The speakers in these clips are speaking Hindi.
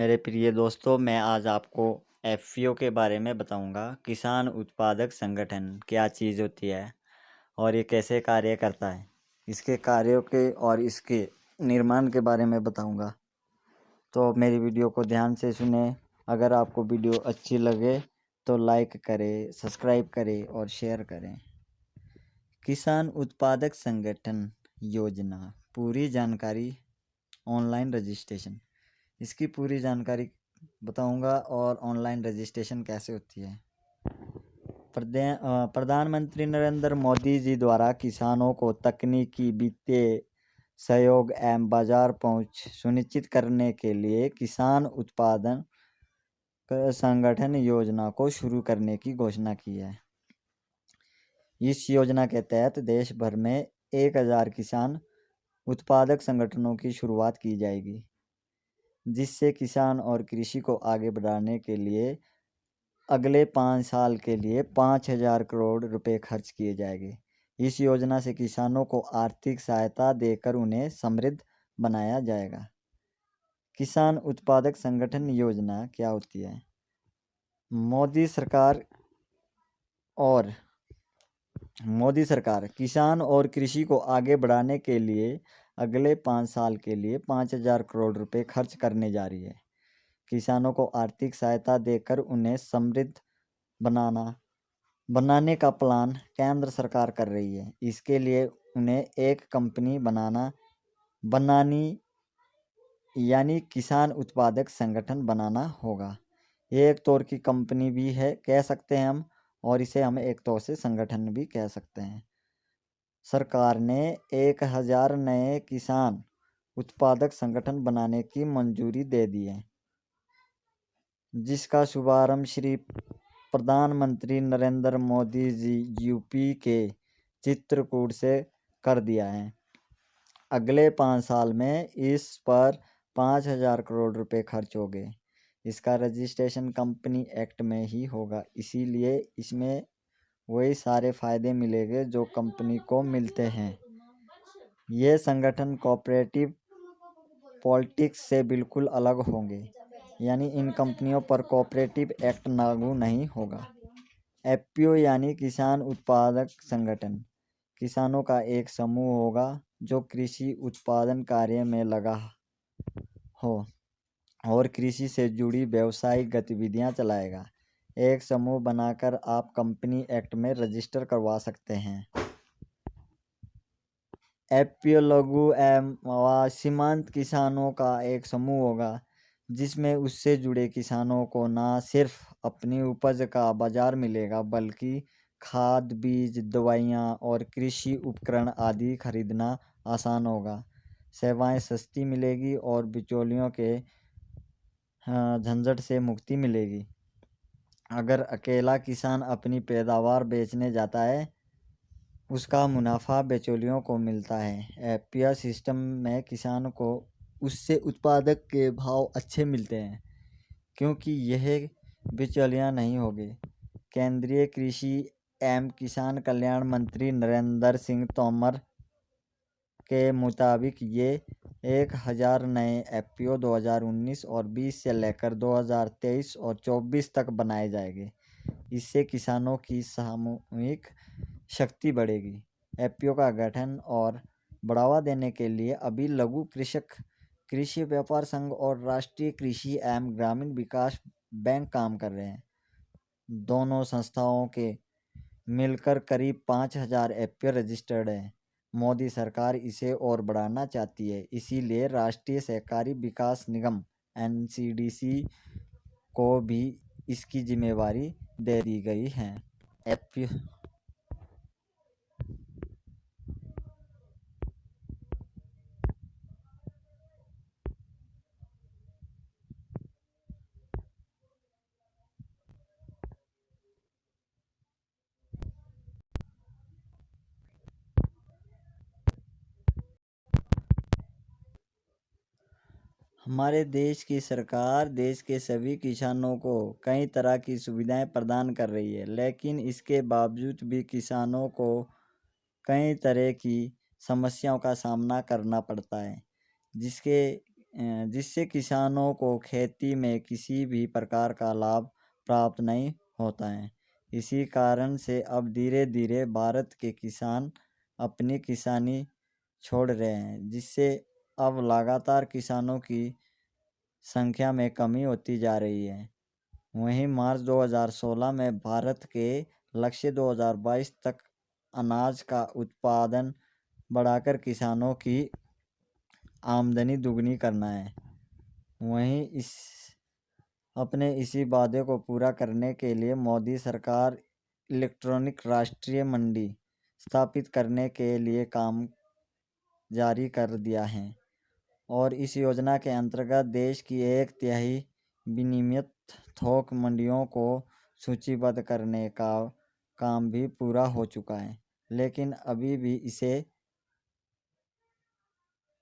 मेरे प्रिय दोस्तों, मैं आज आपको एफपीओ के बारे में बताऊंगा। किसान उत्पादक संगठन क्या चीज़ होती है और ये कैसे कार्य करता है। इसके कार्यों के और इसके निर्माण के बारे में बताऊंगा। तो मेरी वीडियो को ध्यान से सुने। अगर आपको वीडियो अच्छी लगे तो लाइक करें, सब्सक्राइब करें और शेयर करें। किसान उत्पादक संगठन योजना पूरी जानकारी, ऑनलाइन रजिस्ट्रेशन। इसकी पूरी जानकारी बताऊंगा और ऑनलाइन रजिस्ट्रेशन कैसे होती है। प्रधानमंत्री नरेंद्र मोदी जी द्वारा किसानों को तकनीकी, वित्तीय सहयोग एवं बाजार पहुंच सुनिश्चित करने के लिए किसान उत्पादन संगठन योजना को शुरू करने की घोषणा की है। इस योजना के तहत देश भर में 1000 किसान उत्पादक संगठनों की शुरुआत की जाएगी, जिससे किसान और कृषि को आगे बढ़ाने के लिए अगले 5 साल के लिए 5000 करोड़ रुपए खर्च किए जाएंगे। इस योजना से किसानों को आर्थिक सहायता देकर उन्हें समृद्ध बनाया जाएगा। किसान उत्पादक संगठन योजना क्या होती है? मोदी सरकार किसान और कृषि को आगे बढ़ाने के लिए अगले 5 साल के लिए 5000 करोड़ रुपए खर्च करने जा रही है। किसानों को आर्थिक सहायता देकर उन्हें समृद्ध बनाने का प्लान केंद्र सरकार कर रही है। इसके लिए उन्हें एक कंपनी बनानी यानी किसान उत्पादक संगठन बनाना होगा। ये एक तौर की कंपनी भी है, कह सकते हैं हम, और इसे हम एक तौर से संगठन भी कह सकते हैं। सरकार ने 1000 नए किसान उत्पादक संगठन बनाने की मंजूरी दे दी है, जिसका शुभारंभ श्री प्रधानमंत्री नरेंद्र मोदी जी यूपी के चित्रकूट से कर दिया है। अगले 5 साल में इस पर 5000 करोड़ रुपए खर्च हो गए। इसका रजिस्ट्रेशन कंपनी एक्ट में ही होगा, इसीलिए इसमें वही सारे फायदे मिलेंगे जो कंपनी को मिलते हैं। ये संगठन कोऑपरेटिव पॉलिटिक्स से बिल्कुल अलग होंगे, यानी इन कंपनियों पर कोऑपरेटिव एक्ट लागू नहीं होगा। एफपीओ यानी किसान उत्पादक संगठन किसानों का एक समूह होगा जो कृषि उत्पादन कार्य में लगा हो और कृषि से जुड़ी व्यावसायिक गतिविधियां चलाएगा। एक समूह बनाकर आप कंपनी एक्ट में रजिस्टर करवा सकते हैं। एफपीओ लघु एवं सीमांत किसानों का एक समूह होगा, जिसमें उससे जुड़े किसानों को न सिर्फ अपनी उपज का बाजार मिलेगा, बल्कि खाद, बीज, दवाइयाँ और कृषि उपकरण आदि खरीदना आसान होगा। सेवाएं सस्ती मिलेगी और बिचौलियों के झंझट से मुक्ति मिलेगी। अगर अकेला किसान अपनी पैदावार बेचने जाता है, उसका मुनाफा बिचौलियों को मिलता है। एफपीओ सिस्टम में किसान को उससे उत्पादक के भाव अच्छे मिलते हैं, क्योंकि यह बिचौलियां नहीं होंगे। केंद्रीय कृषि एवं किसान कल्याण मंत्री नरेंद्र सिंह तोमर के मुताबिक ये 1000 नए एफपीओ 2019 और 20 से लेकर 2023 और 24 तक बनाए जाएंगे। इससे किसानों की सामूहिक शक्ति बढ़ेगी। एफपीओ का गठन और बढ़ावा देने के लिए अभी लघु कृषक कृषि व्यापार संघ और राष्ट्रीय कृषि एवं ग्रामीण विकास बैंक काम कर रहे हैं। दोनों संस्थाओं के मिलकर करीब 5000 एफपीओ रजिस्टर्ड है। मोदी सरकार इसे और बढ़ाना चाहती है, इसीलिए राष्ट्रीय सहकारी विकास निगम एनसीडीसी को भी इसकी जिम्मेवारी दे दी गई है। एफपीओ हमारे देश की सरकार देश के सभी किसानों को कई तरह की सुविधाएं प्रदान कर रही है, लेकिन इसके बावजूद भी किसानों को कई तरह की समस्याओं का सामना करना पड़ता है, जिसके जिससे किसानों को खेती में किसी भी प्रकार का लाभ प्राप्त नहीं होता है। इसी कारण से अब धीरे धीरे भारत के किसान अपनी किसानी छोड़ रहे हैं, जिससे अब लगातार किसानों की संख्या में कमी होती जा रही है। वहीं मार्च 2016 में भारत के लक्ष्य 2022 तक अनाज का उत्पादन बढ़ाकर किसानों की आमदनी दुगनी करना है। वहीं अपने इसी वादे को पूरा करने के लिए मोदी सरकार इलेक्ट्रॉनिक राष्ट्रीय मंडी स्थापित करने के लिए काम जारी कर दिया है और इस योजना के अंतर्गत देश की 1/3 विनियमित थोक मंडियों को सूचीबद्ध करने का काम भी पूरा हो चुका है, लेकिन अभी भी इसे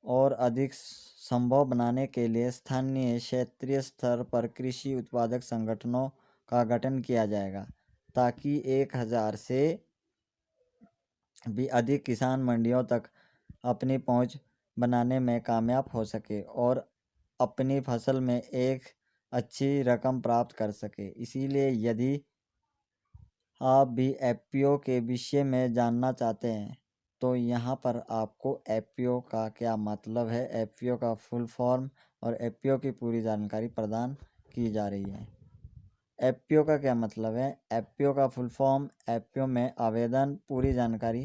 और अधिक संभव बनाने के लिए स्थानीय क्षेत्रीय स्तर पर कृषि उत्पादक संगठनों का गठन किया जाएगा, ताकि 1000 से भी अधिक किसान मंडियों तक अपनी पहुंच बनाने में कामयाब हो सके और अपनी फसल में एक अच्छी रकम प्राप्त कर सके। इसीलिए यदि आप भी एफपीओ के विषय में जानना चाहते हैं तो यहाँ पर आपको एफपीओ का क्या मतलब है, एफपीओ का फुल फॉर्म और एफपीओ की पूरी जानकारी प्रदान की जा रही है। एफपीओ का क्या मतलब है? एफपीओ का फुल फॉर्म, एफपीओ में आवेदन, पूरी जानकारी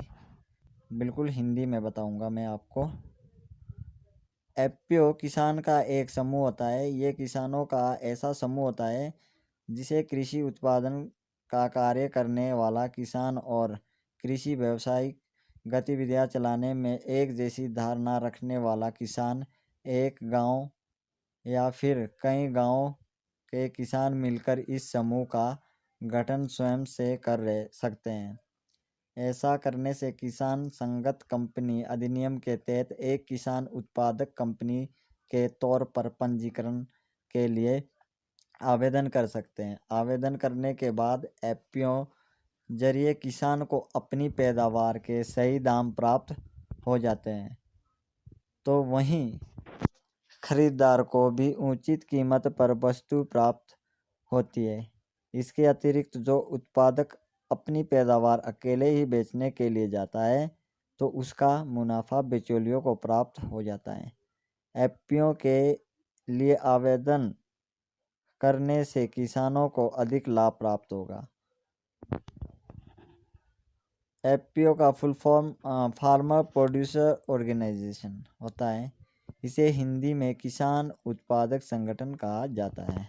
बिल्कुल हिंदी में बताऊंगा मैं आपको। एफपीओ किसान का एक समूह होता है। ये किसानों का ऐसा समूह होता है जिसे कृषि उत्पादन का कार्य करने वाला किसान और कृषि व्यावसायिक गतिविधियां चलाने में एक जैसी धारणा रखने वाला किसान, एक गांव या फिर कई गांव के किसान मिलकर इस समूह का गठन स्वयं से कर सकते हैं। ऐसा करने से किसान संगत कंपनी अधिनियम के तहत एक किसान उत्पादक कंपनी के तौर पर पंजीकरण के लिए आवेदन कर सकते हैं। आवेदन करने के बाद एफपीओ जरिए किसान को अपनी पैदावार के सही दाम प्राप्त हो जाते हैं, तो वहीं खरीदार को भी उचित कीमत पर वस्तु प्राप्त होती है। इसके अतिरिक्त जो उत्पादक अपनी पैदावार अकेले ही बेचने के लिए जाता है तो उसका मुनाफा बिचौलियों को प्राप्त हो जाता है। एफपीओ के लिए आवेदन करने से किसानों को अधिक लाभ प्राप्त होगा। एफपीओ का full form farmer producer organisation होता है। इसे हिंदी में किसान उत्पादक संगठन कहा जाता है।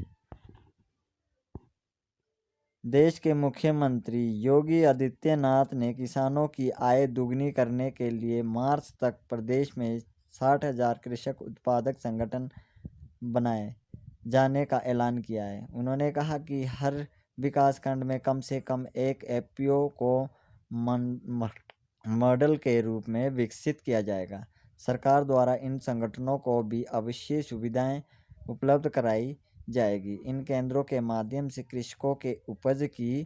देश के मुख्यमंत्री योगी आदित्यनाथ ने किसानों की आय दुगनी करने के लिए मार्च तक प्रदेश में 60,000 कृषक उत्पादक संगठन बनाए जाने का ऐलान किया है। उन्होंने कहा कि हर विकासखंड में कम से कम एक एफपीओ को मॉडल के रूप में विकसित किया जाएगा। सरकार द्वारा इन संगठनों को भी आवश्यक सुविधाएं उपलब्ध कराई जाएगी। इन केंद्रों के माध्यम से कृषकों के उपज की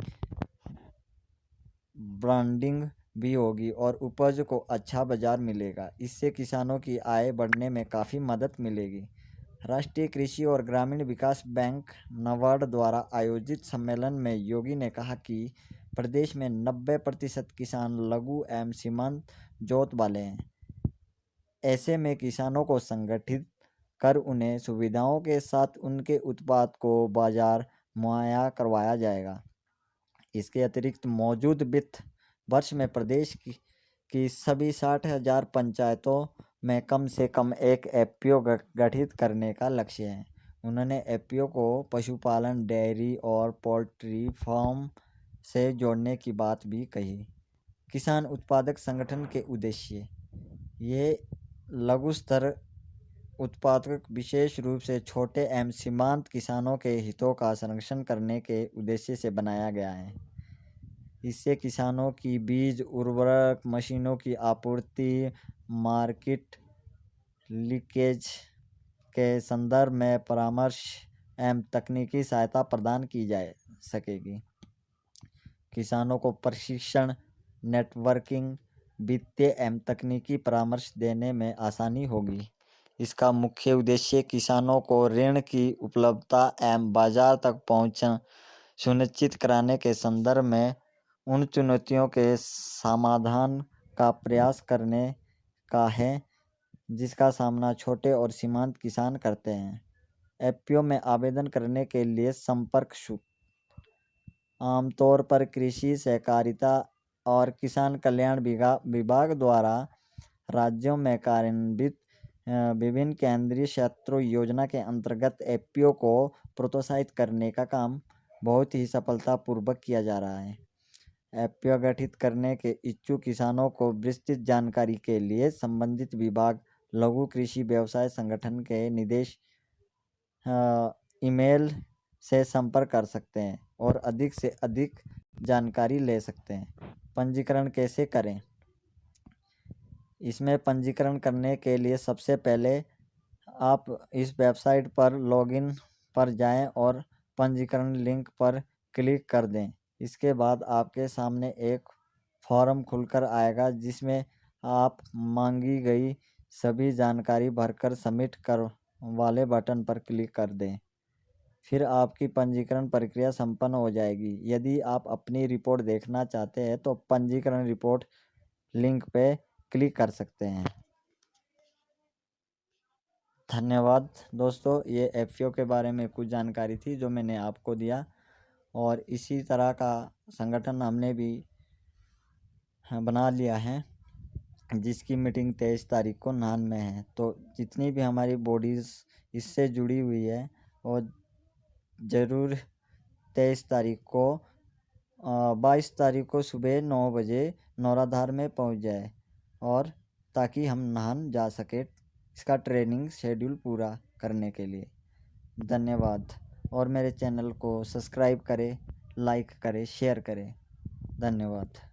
ब्रांडिंग भी होगी और उपज को अच्छा बाजार मिलेगा। इससे किसानों की आय बढ़ने में काफ़ी मदद मिलेगी। राष्ट्रीय कृषि और ग्रामीण विकास बैंक नाबार्ड द्वारा आयोजित सम्मेलन में योगी ने कहा कि प्रदेश में 90% किसान लघु एवं सीमांत जोत वाले हैं। ऐसे में किसानों को संगठित कर उन्हें सुविधाओं के साथ उनके उत्पाद को बाजार मुहैया करवाया जाएगा। इसके अतिरिक्त मौजूद वित्त वर्ष में प्रदेश की सभी 60,000 पंचायतों में कम से कम एक एफपीओ गठित करने का लक्ष्य है। उन्होंने एफपीओ को पशुपालन, डेयरी और पोल्ट्री फार्म से जोड़ने की बात भी कही। किसान उत्पादक संगठन के उद्देश्य, ये लघु स्तर उत्पादक विशेष रूप से छोटे एवं सीमांत किसानों के हितों का संरक्षण करने के उद्देश्य से बनाया गया है। इससे किसानों की बीज, उर्वरक, मशीनों की आपूर्ति, मार्केट लीकेज के संदर्भ में परामर्श एवं तकनीकी सहायता प्रदान की जा सकेगी। किसानों को प्रशिक्षण, नेटवर्किंग, वित्तीय एवं तकनीकी परामर्श देने में आसानी होगी। इसका मुख्य उद्देश्य किसानों को ऋण की उपलब्धता एवं बाजार तक पहुँच सुनिश्चित कराने के संदर्भ में उन चुनौतियों के समाधान का प्रयास करने का है जिसका सामना छोटे और सीमांत किसान करते हैं। एफपीओ में आवेदन करने के लिए संपर्क शुल्क आमतौर पर कृषि सहकारिता और किसान कल्याण विभाग द्वारा राज्यों में कार्यान्वित विभिन्न केंद्रीय क्षेत्रों योजना के अंतर्गत एफपीओ को प्रोत्साहित करने का काम बहुत ही सफलतापूर्वक किया जा रहा है। एफपीओ गठित करने के इच्छुक किसानों को विस्तृत जानकारी के लिए संबंधित विभाग लघु कृषि व्यवसाय संगठन के निर्देश ईमेल से संपर्क कर सकते हैं और अधिक से अधिक जानकारी ले सकते हैं। पंजीकरण कैसे करें? इसमें पंजीकरण करने के लिए सबसे पहले आप इस वेबसाइट पर लॉगिन पर जाएं और पंजीकरण लिंक पर क्लिक कर दें। इसके बाद आपके सामने एक फॉर्म खुलकर आएगा जिसमें आप मांगी गई सभी जानकारी भरकर सबमिट कर वाले बटन पर क्लिक कर दें। फिर आपकी पंजीकरण प्रक्रिया संपन्न हो जाएगी। यदि आप अपनी रिपोर्ट देखना चाहते हैं तो पंजीकरण रिपोर्ट लिंक पे क्लिक कर सकते हैं। धन्यवाद दोस्तों, ये एफपीओ के बारे में कुछ जानकारी थी जो मैंने आपको दिया, और इसी तरह का संगठन हमने भी बना लिया है जिसकी मीटिंग 23 तारीख को नान में है। तो जितनी भी हमारी बॉडीज़ इससे जुड़ी हुई है और ज़रूर 23 तारीख को 22 तारीख को सुबह 9 बजे नौराधार में पहुंच जाए, और ताकि हम नाहन जा सके इसका ट्रेनिंग शेड्यूल पूरा करने के लिए। धन्यवाद, और मेरे चैनल को सब्सक्राइब करें, लाइक करें, शेयर करें। धन्यवाद।